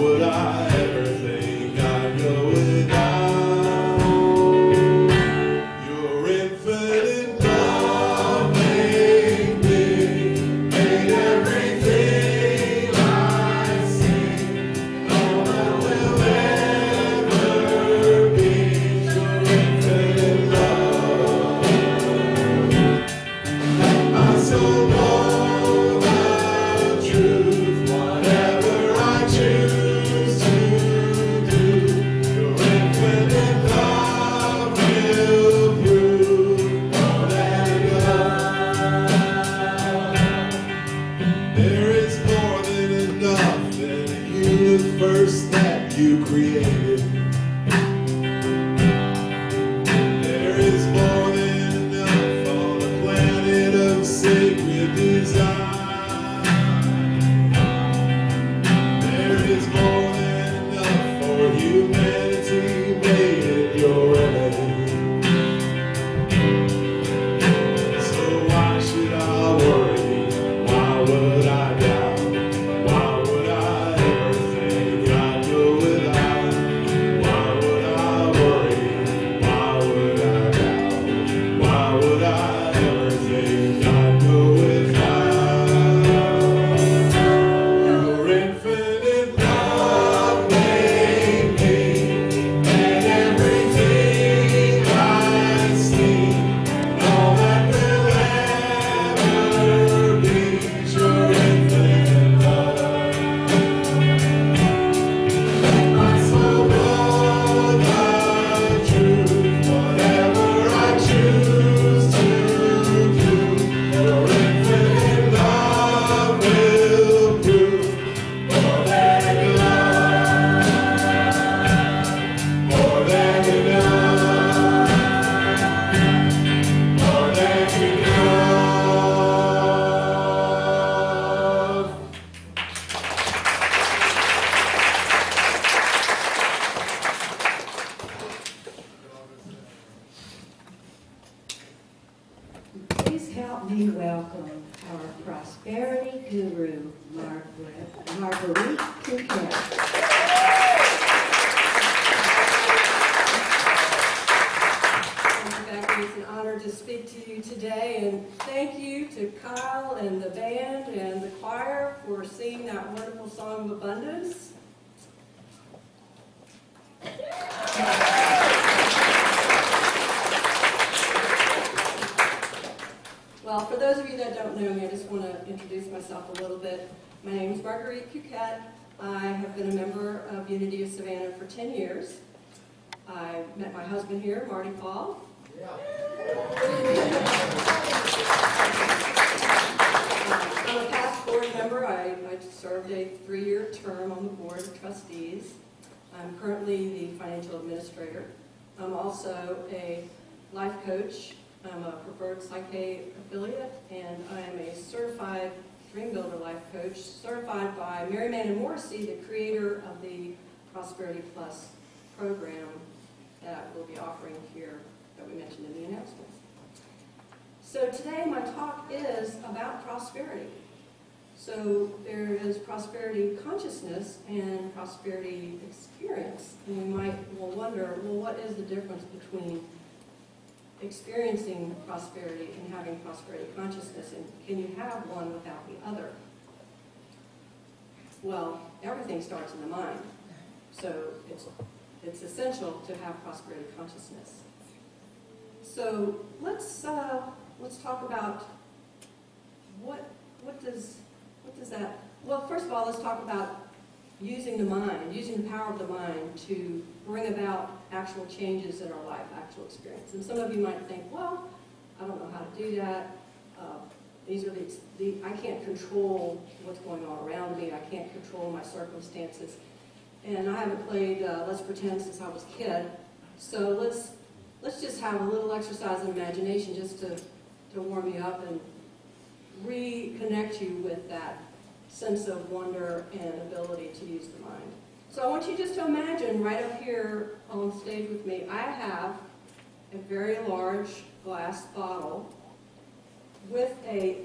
would I ever think I'd go without your infinite love? Made me, made everything I see. All that will ever be your infinite love. I so know the truth, whatever I choose to do, your infinite love will prove more than enough. There is more than enough in the universe that you created. There is more than enough on the planet of sacred design. There is more than enough for humanity made in your image. So why should I worry? Why would I doubt? Why would I ever think I'd go without? Why would I worry? Why would I doubt? Why would I ever think I'd go without your infinite love? Made me, and everything I see, and all that will ever be your infinite love. I so know the truth, whatever I choose to do, your infinite love will prove more than enough, more than enough, more than enough. Please help me welcome our prosperity guru, Marguerite Cuquet. Thank you, Becky. It's an honor to speak to you today, and thank you to Kyle and the band and the choir for singing that wonderful song of abundance. Well, for those of you that don't know me, I just want to introduce myself a little bit. My name is Marguerite Cuquet. I have been a member of Unity of Savannah for 10 years. I met my husband here, Marty Paul. I'm a past board member. I served a 3-year term on the board of trustees. I'm currently the financial administrator. I'm also a life coach. I'm a preferred Psyche affiliate, and I am a certified Dream Builder life coach, certified by Mary Mann & Morrissey, the creator of the Prosperity Plus program that we'll be offering here that we mentioned in the announcements. So today my talk is about prosperity. So there is prosperity consciousness and prosperity experience. And we might wonder, well, what is the difference between experiencing prosperity and having prosperity consciousness, and can you have one without the other? Well, everything starts in the mind, so it's essential to have prosperity consciousness. So let's talk about what does that. Well, first of all, let's talk about using the mind, using the power of the mind to bring about actual changes in our life, actual experience. And some of you might think, well, I don't know how to do that. These are I can't control what's going on around me. I can't control my circumstances. And I haven't played Let's Pretend since I was a kid. So let's just have a little exercise in imagination just to warm you up and reconnect you with that sense of wonder and ability to use the mind. So I want you just to imagine right up here on stage with me, I have a very large glass bottle with a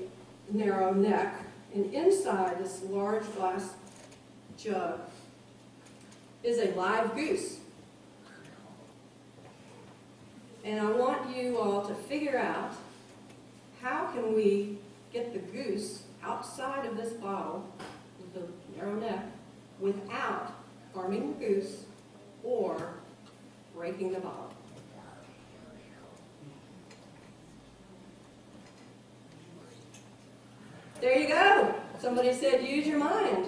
narrow neck, and inside this large glass jug is a live goose. And I want you all to figure out how can we get the goose outside of this bottle with the narrow neck without harming the goose or breaking the bottle. There you go. Somebody said use your mind.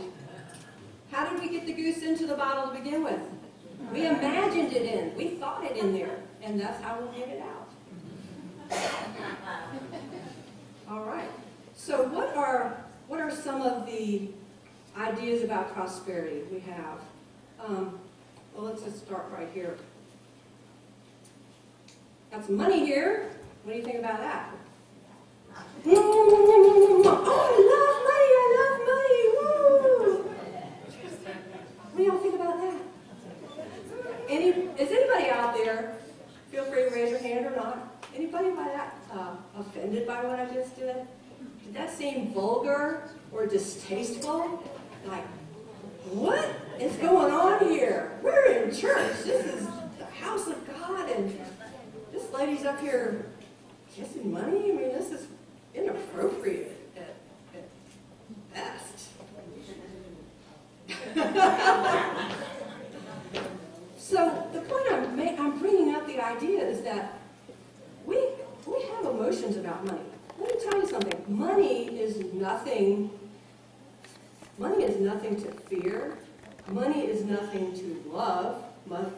How did we get the goose into the bottle to begin with? We imagined it in. We thought it in there. And that's how we'll get it out. All right. So what are some of the ideas about prosperity we have? Well, let's just start right here. Got some money here. What do you think about that? Oh, I love money. Woo! What do y'all think about that? Is anybody out there, feel free to raise your hand or not, anybody by that offended by what I just did? Did that seem vulgar or distasteful? Like, what is going on here? We're in church. This is the house of God, and this lady's up here kissing money? I mean, this is inappropriate at best. So the point I'm bringing up the idea is that we have emotions about money. Let me tell you something. Money is nothing to fear. Money is nothing to love.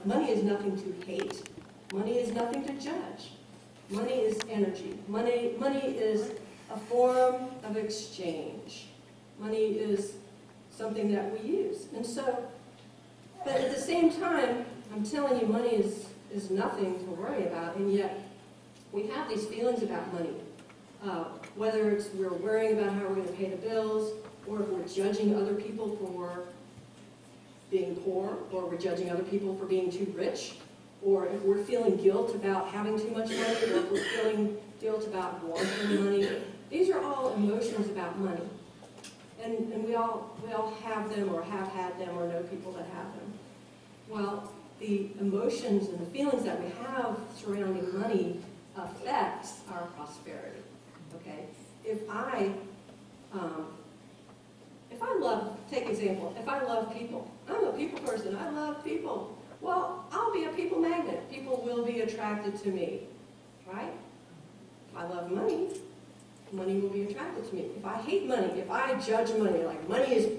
Money is nothing to hate. Money is nothing to judge. Money is energy. Money is a form of exchange. Money is something that we use. And so, but at the same time, I'm telling you, money is nothing to worry about, and yet we have these feelings about money. Whether it's we're worrying about how we're going to pay the bills, or if we're judging other people for being poor, or we're judging other people for being too rich, or if we're feeling guilt about having too much money, or if we're feeling guilt about wanting money. These are all emotions about money. And we all have them, or have had them, or know people that have them. Well, the emotions and the feelings that we have surrounding money affects our prosperity. Okay? If I love, take example, if I love people, I'm a people person, I love people, well, I'll be a people magnet. People will be attracted to me, right? If I love money, money will be attracted to me. If I hate money, if I judge money, like money is a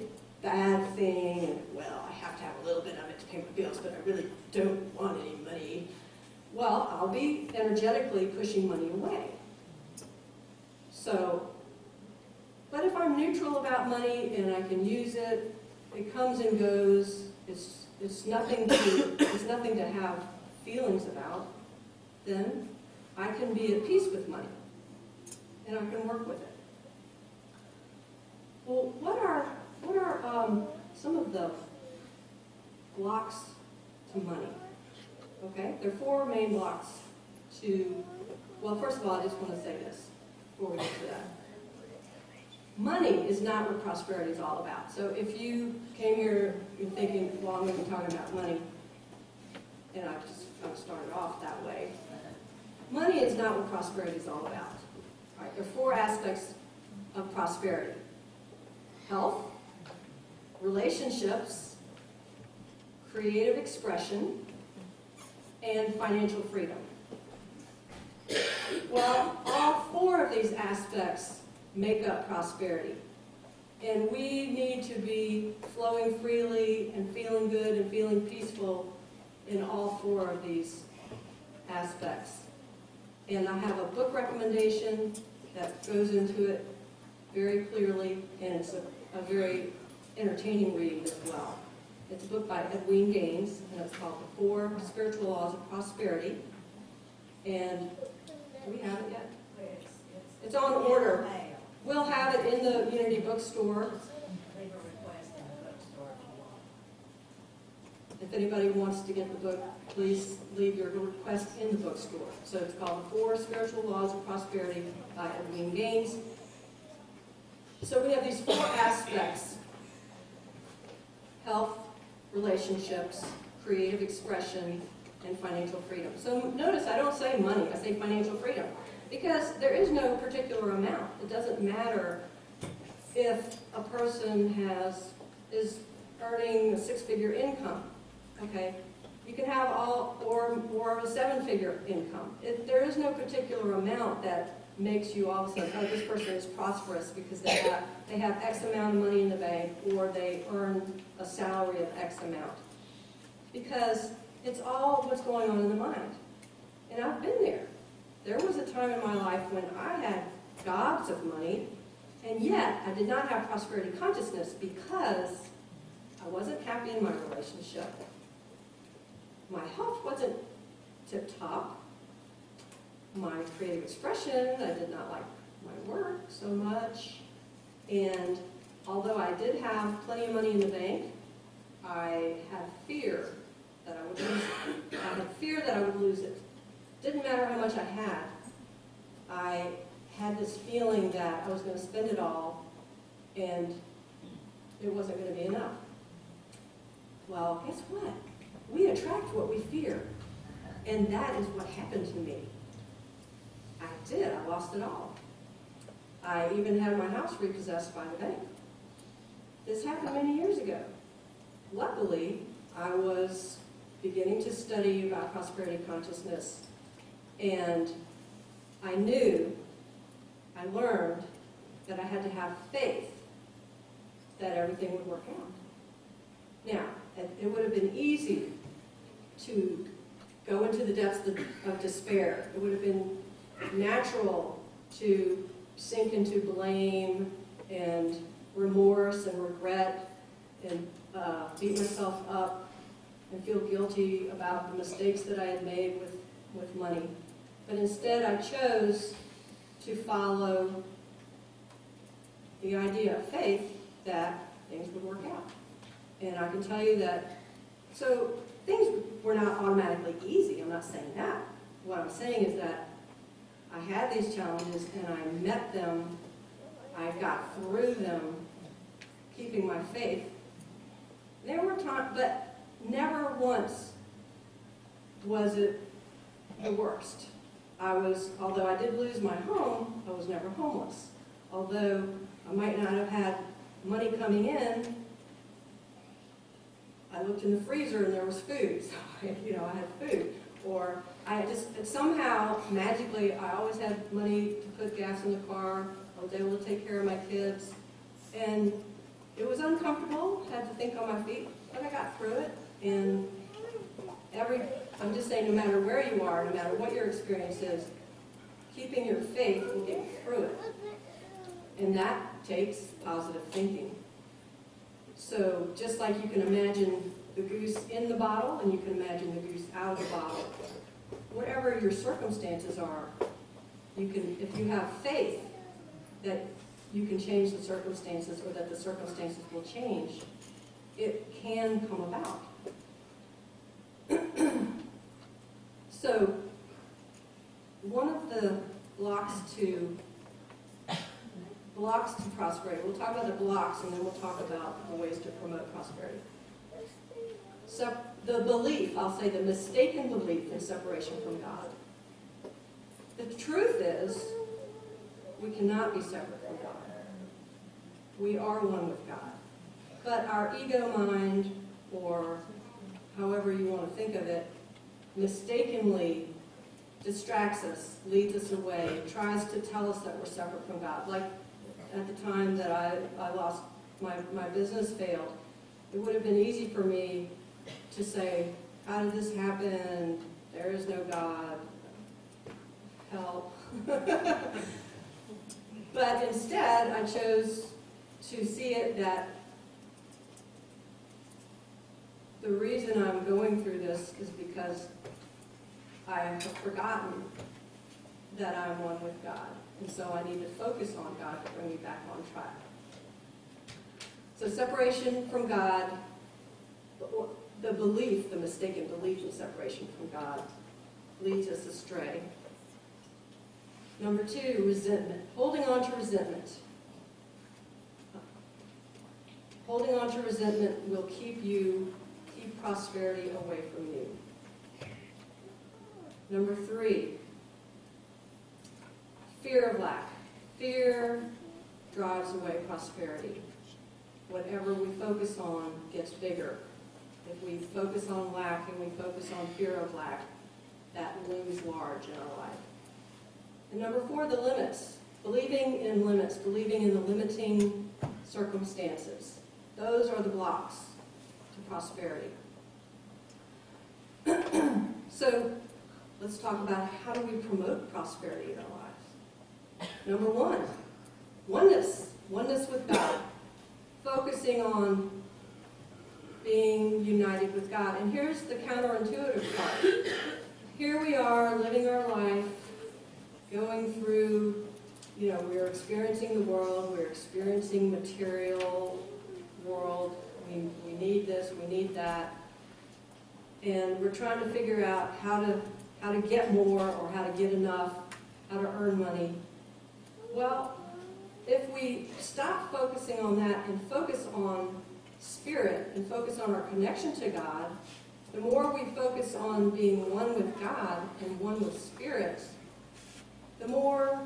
bad thing, and well, I have to have a little bit of it to pay my bills, but I really don't want any money, well, I'll be energetically pushing money away. So, but if I'm neutral about money and I can use it, it comes and goes, it's nothing to have feelings about, then I can be at peace with money. And I can work with it. Well, what are some of the blocks to money? Okay, there are four main blocks to, well, first of all, I just want to say this before we get to that. Money is not what prosperity is all about. So if you came here and thinking, well, I'm going to be talking about money, and I just kind of started off that way, money is not what prosperity is all about. All right, there are four aspects of prosperity: health, relationships, creative expression, and financial freedom. Well, all four of these aspects make up prosperity. And we need to be flowing freely and feeling good and feeling peaceful in all four of these aspects. And I have a book recommendation that goes into it very clearly, and it's a very entertaining reading as well. It's a book by Edwin Gaines, and it's called The 4 Spiritual Laws of Prosperity. And do we have it yet? It's on order. We'll have it in the Unity Bookstore. If anybody wants to get the book, please leave your request in the bookstore. So it's called The 4 Spiritual Laws of Prosperity by Edwin Gaines. So we have these four aspects: health, relationships, creative expression, and financial freedom. So notice I don't say money, I say financial freedom. Because there is no particular amount. It doesn't matter if a person is earning a 6-figure income, okay? You can have all or more of a 7-figure income. There is no particular amount that makes you all of a sudden, oh, this person is prosperous because they have X amount of money in the bank, or they earn a salary of X amount. Because it's all what's going on in the mind. And I've been there. There was a time in my life when I had gobs of money, and yet I did not have prosperity consciousness because I wasn't happy in my relationship. My health wasn't tip-top. My creative expression, I did not like my work so much. And although I did have plenty of money in the bank, I had fear that I would lose it. I had fear that I would lose it. Didn't matter how much I had. I had this feeling that I was going to spend it all and it wasn't going to be enough. Well, guess what? We attract what we fear. And that is what happened to me. I did. I lost it all. I even had my house repossessed by the bank. This happened many years ago. Luckily, I was beginning to study about prosperity consciousness, and I learned that I had to have faith that everything would work out. Now, it would have been easy to go into the depths of despair. It would have been natural to sink into blame and remorse and regret and beat myself up and feel guilty about the mistakes that I had made with money. But instead I chose to follow the idea of faith that things would work out. And I can tell you that, so things were not automatically easy. I'm not saying that. What I'm saying is that I had these challenges and I met them, I got through them, keeping my faith. There were times, but never once was it the worst. Although I did lose my home, I was never homeless. Although I might not have had money coming in, I looked in the freezer and there was food. So, I had food. Or somehow, magically, I always had money to put gas in the car. I was able to take care of my kids. And it was uncomfortable, had to think on my feet, but I got through it. And I'm just saying, no matter where you are, no matter what your experience is, keeping your faith will get you through it. And that takes positive thinking. So just like you can imagine the goose in the bottle and you can imagine the goose out of the bottle, whatever your circumstances are, if you have faith that you can change the circumstances or that the circumstances will change, it can come about. So one of the blocks to prosperity, we'll talk about the blocks and then we'll talk about the ways to promote prosperity. So the belief, I'll say the mistaken belief in separation from God. The truth is, we cannot be separate from God. We are one with God. But our ego mind, or however you want to think of it, mistakenly distracts us, leads us away, tries to tell us that we're separate from God. Like at the time that I lost, my business failed, it would have been easy for me to say, how did this happen? There is no God. Help. But instead, I chose to see it that the reason I'm going through this is because I have forgotten that I'm one with God. And so I need to focus on God to bring me back on track. So separation from God, the belief, the mistaken belief in separation from God leads us astray. Number 2, resentment. Holding on to resentment. Holding on to resentment will keep you prosperity away from you. Number 3, fear of lack. Fear drives away prosperity. Whatever we focus on gets bigger. If we focus on lack and we focus on fear of lack, that looms large in our life. And number 4, the limits. Believing in limits, believing in the limiting circumstances. Those are the blocks to prosperity. So let's talk about how do we promote prosperity in our lives. Number 1, oneness. Oneness with God. Focusing on being united with God. And here's the counterintuitive part. Here we are living our life, going through, we're experiencing the world, we're experiencing material world, we need this, we need that, and we're trying to figure out how to get more or how to get enough, how to earn money. Well, if we stop focusing on that and focus on spirit and focus on our connection to God, the more we focus on being one with God and one with spirit, the more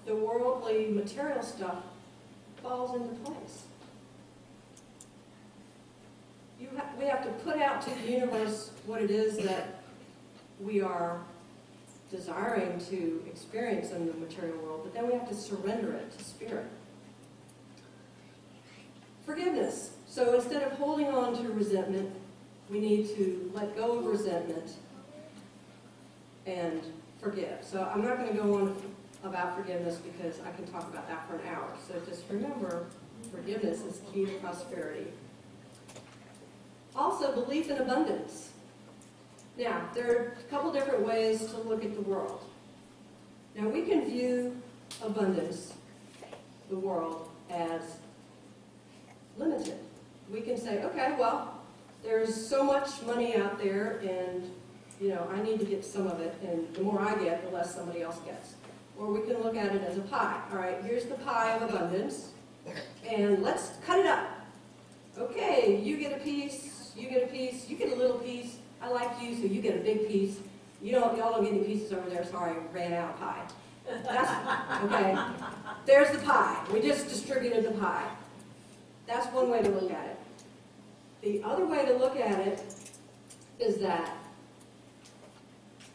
the worldly material stuff falls into place. We have to put out to the universe what it is that we are desiring to experience in the material world, but then we have to surrender it to spirit. Forgiveness. So instead of holding on to resentment, we need to let go of resentment and forgive. So I'm not going to go on about forgiveness because I can talk about that for an hour. So just remember, forgiveness is key to prosperity. Also, belief in abundance. Now, there are a couple different ways to look at the world. Now, we can view abundance, the world, as limited. We can say, okay, well, there's so much money out there, and I need to get some of it, and the more I get, the less somebody else gets. Or we can look at it as a pie. All right, here's the pie of abundance, and let's cut it up. Okay, you get a piece, you get a piece, you get a little piece. I like you, so you get a big piece. Y'all don't get any pieces over there. Sorry, ran out of pie. Okay, there's the pie. We just distributed the pie. That's one way to look at it. The other way to look at it is that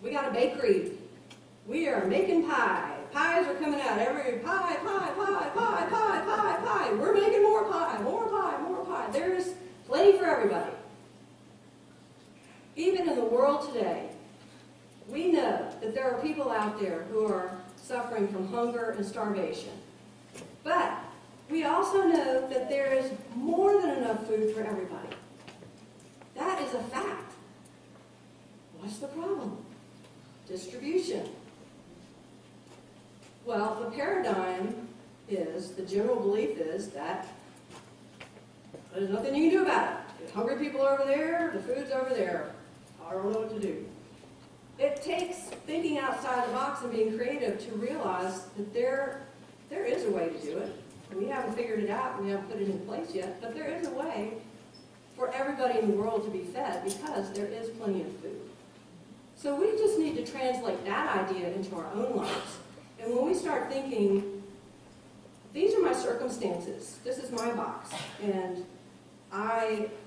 we got a bakery. We are making pie. Pies are coming out. Every pie, pie, pie, pie, pie, pie, pie. We're making more pie, more pie, more pie. There's plenty for everybody. Even in the world today, we know that there are people out there who are suffering from hunger and starvation. But we also know that there is more than enough food for everybody. That is a fact. What's the problem? Distribution. Well, the paradigm is, the general belief is that there's nothing you can do about it. There's hungry people over there, the food's over there. I don't know what to do. It takes thinking outside the box and being creative to realize that there is a way to do it. We haven't figured it out, we haven't put it in place yet, but there is a way for everybody in the world to be fed because there is plenty of food. So we just need to translate that idea into our own lives. And when we start thinking, these are my circumstances, this is my box, and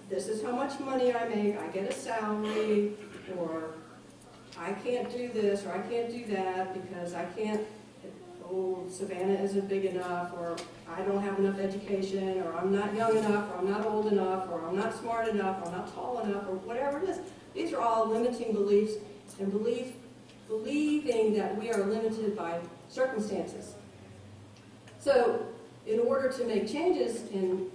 this is how much money I make, I get a salary, or I can't do this, or I can't do that because I can't, Savannah isn't big enough, or I don't have enough education, or I'm not young enough, or I'm not old enough, or I'm not smart enough, or I'm not tall enough, or whatever it is. These are all limiting beliefs, and believing that we are limited by circumstances. So, in order to make changes and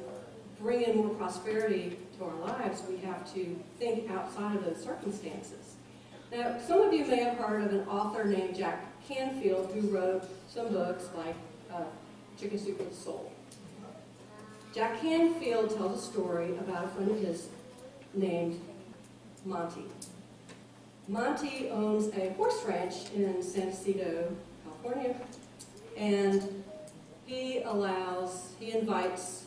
bring in more prosperity to our lives, we have to think outside of those circumstances. Now, some of you may have heard of an author named Jack Canfield who wrote some books like Chicken Soup for the Soul. Jack Canfield tells a story about a friend of his named Monty. Monty owns a horse ranch in San Ysidro, California, and he invites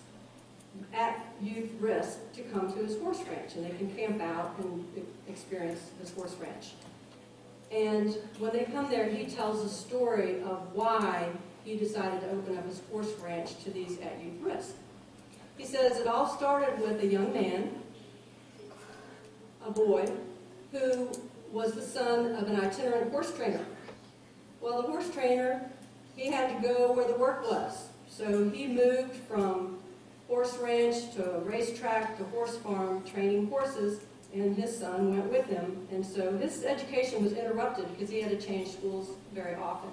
at youth risk to come to his horse ranch, and they can camp out and experience his horse ranch. And when they come there, he tells the story of why he decided to open up his horse ranch to these at youth risk. He says it all started with a young man, a boy, who was the son of an itinerant horse trainer. Well, the horse trainer, he had to go where the work was. So he moved from horse ranch to racetrack to horse farm training horses, and his son went with him. And so his education was interrupted because he had to change schools very often.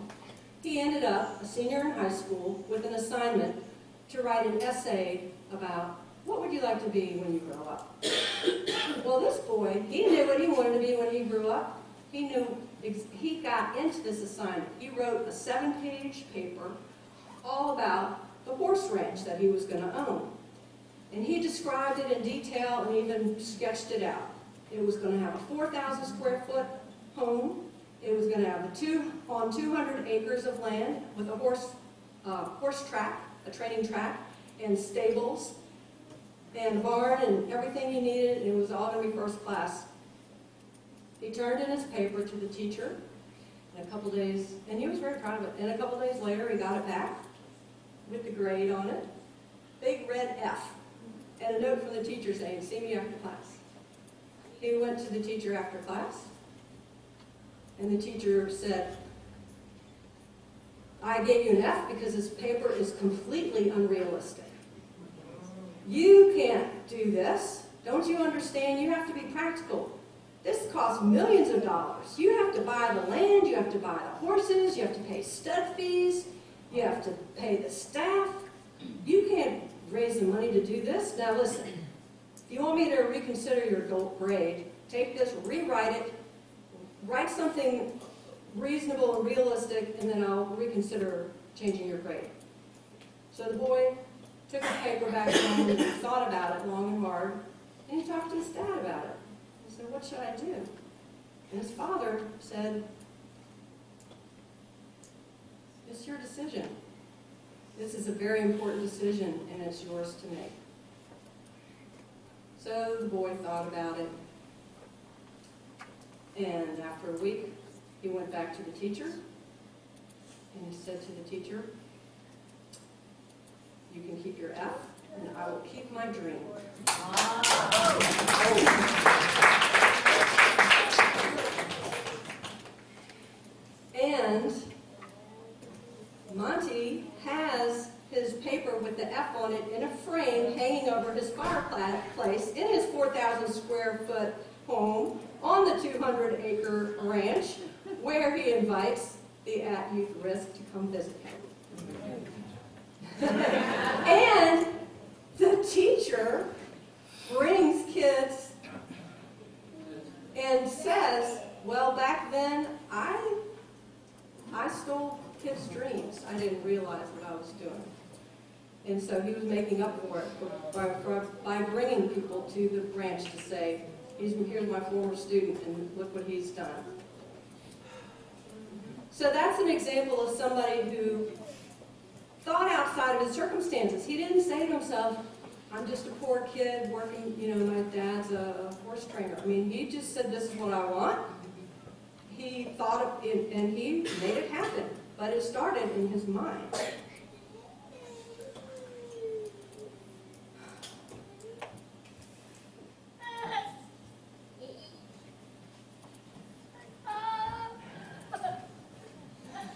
He ended up a senior in high school with an assignment to write an essay about what would you like to be when you grow up. Well, this boy, he knew what he wanted to be when he grew up. He got into this assignment. He wrote a 7-page paper all about the horse ranch that he was going to own. And he described it in detail and even sketched it out. It was going to have a 4,000 square foot home. It was going to have on 200 acres of land with a horse track, a training track, and stables, and a barn, and everything he needed, and it was all going to be first class. He turned in his paper to the teacher in a couple days, and he was very proud of it. And a couple days later, he got it back with the grade on it, big red F, and a note from the teacher saying, "See me after class." He went to the teacher after class, and the teacher said, "I gave you an F because this paper is completely unrealistic. You can't do this. Don't you understand? You have to be practical. This costs millions of dollars. You have to buy the land, you have to buy the horses, you have to pay stud fees, you have to pay the staff. You can't raise the money to do this. Now listen, if you want me to reconsider your grade, take this, rewrite it, write something reasonable and realistic, and then I'll reconsider changing your grade." So the boy took the paper back home and thought about it long and hard, and he talked to his dad about it. He said, "What should I do?" And his father said, "It's your decision. This is a very important decision, and it's yours to make." So the boy thought about it, and after a week, he went back to the teacher, and he said to the teacher, "You can keep your F, and I will keep my dream." And Monty has his paper with the F on it in a frame hanging over his fireplace in his 4,000 square foot home on the 200-acre ranch, where he invites the at-youth risk to come visit him. And the teacher brings kids and says, "Well, back then, I stole kids' dreams. I didn't realize what I was doing." And so he was making up for it by bringing people to the ranch to say, "Here's my former student, and look what he's done." So that's an example of somebody who thought outside of his circumstances. He didn't say to himself, "I'm just a poor kid working, my dad's a horse trainer." I mean, he just said, "This is what I want." He thought of it, and he made it happen. But it started in his mind.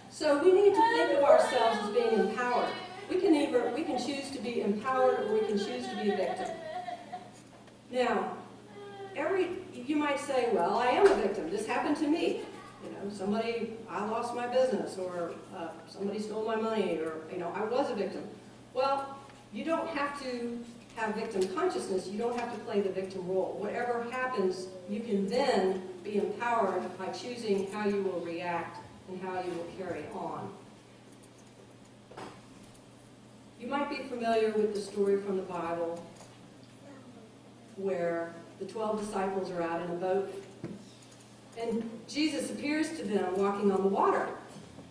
So we need to think of ourselves as being empowered. We can choose to be empowered, or we can choose to be a victim. Now, you might say, "Well, I am a victim. This happened to me. I lost my business, or somebody stole my money, or I was a victim." Well, you don't have to have victim consciousness. You don't have to play the victim role. Whatever happens, you can then be empowered by choosing how you will react and how you will carry on. You might be familiar with the story from the Bible where the 12 disciples are out in a boat, and Jesus appears to them walking on the water.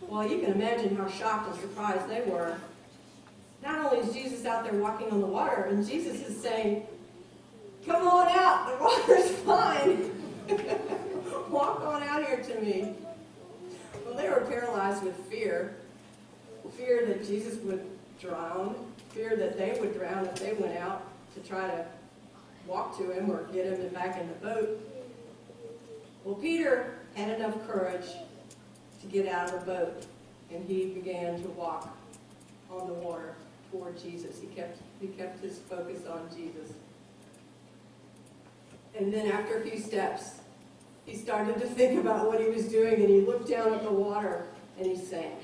Well, you can imagine how shocked and surprised they were. not only is Jesus out there walking on the water, and Jesus is saying, come on out, the water's fine. Walk on out here to me. Well, they were paralyzed with fear. Fear that Jesus would drown. Fear that they would drown if they went out to try to walk to him or get him back in the boat. Well, Peter had enough courage to get out of the boat, and he began to walk on the water toward Jesus. He kept his focus on Jesus. And then after a few steps, he started to think about what he was doing, and he looked down at the water, and he sank.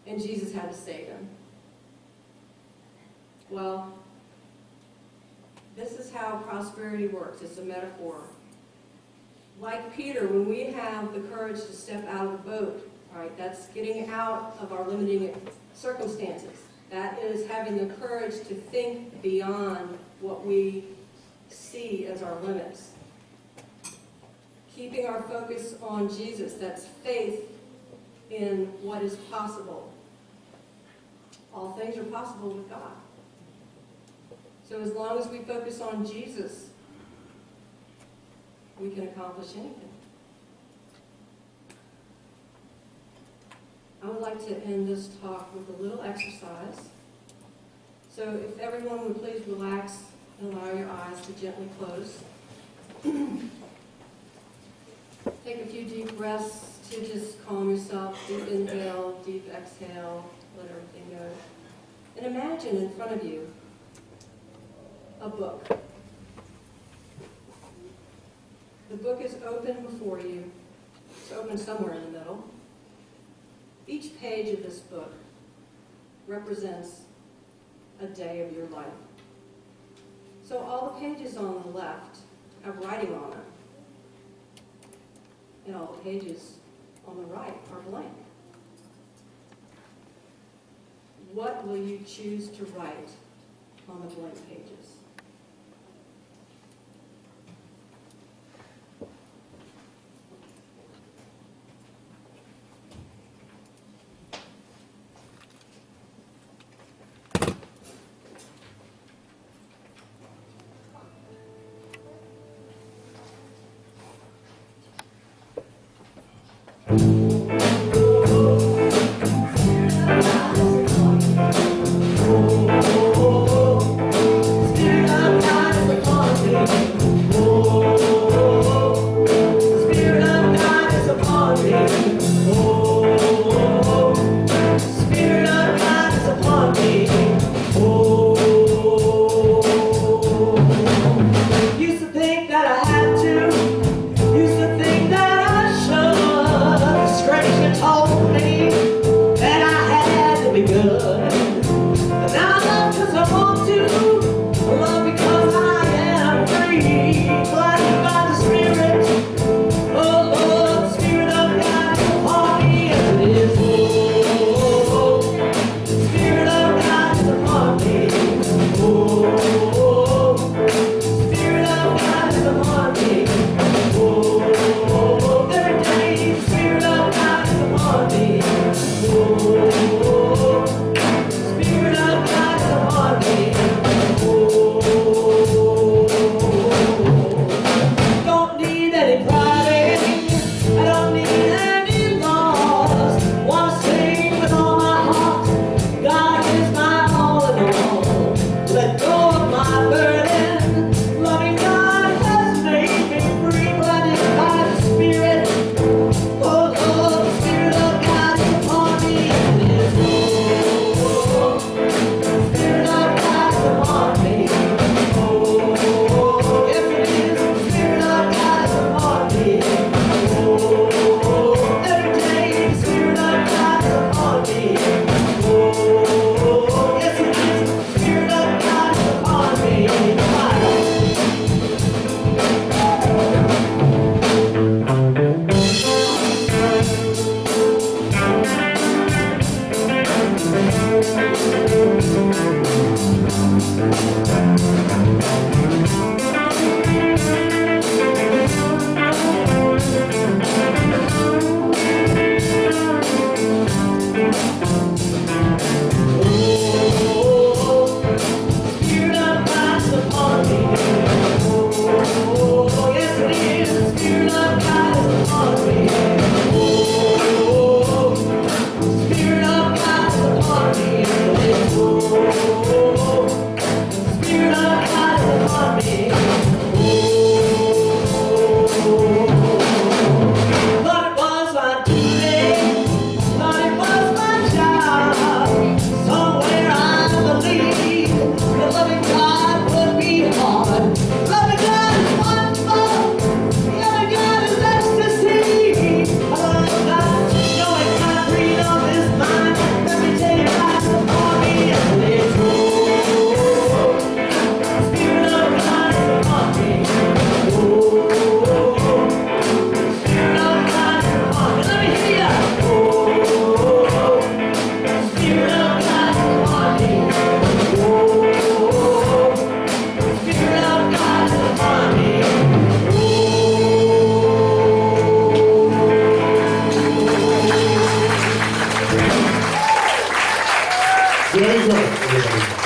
And Jesus had to save him. Well, this is how prosperity works. It's a metaphor. Like Peter, when we have the courage to step out of the boat, right, that's getting out of our limiting circumstances. That is having the courage to think beyond what we see as our limits. Keeping our focus on Jesus, that's faith in what is possible. All things are possible with God. So as long as we focus on Jesus, we can accomplish anything. I would like to end this talk with a little exercise. So if everyone would please relax and allow your eyes to gently close. Take a few deep breaths to just calm yourself. Deep inhale, deep exhale, let everything go. And imagine in front of you a book. The book is open before you. It's open somewhere in the middle. Each page of this book represents a day of your life. So all the pages on the left have writing on them. And all the pages on the right are blank. What will you choose to write on the blank pages? Used to think that I had to, used to think that I should. Today's work, everybody.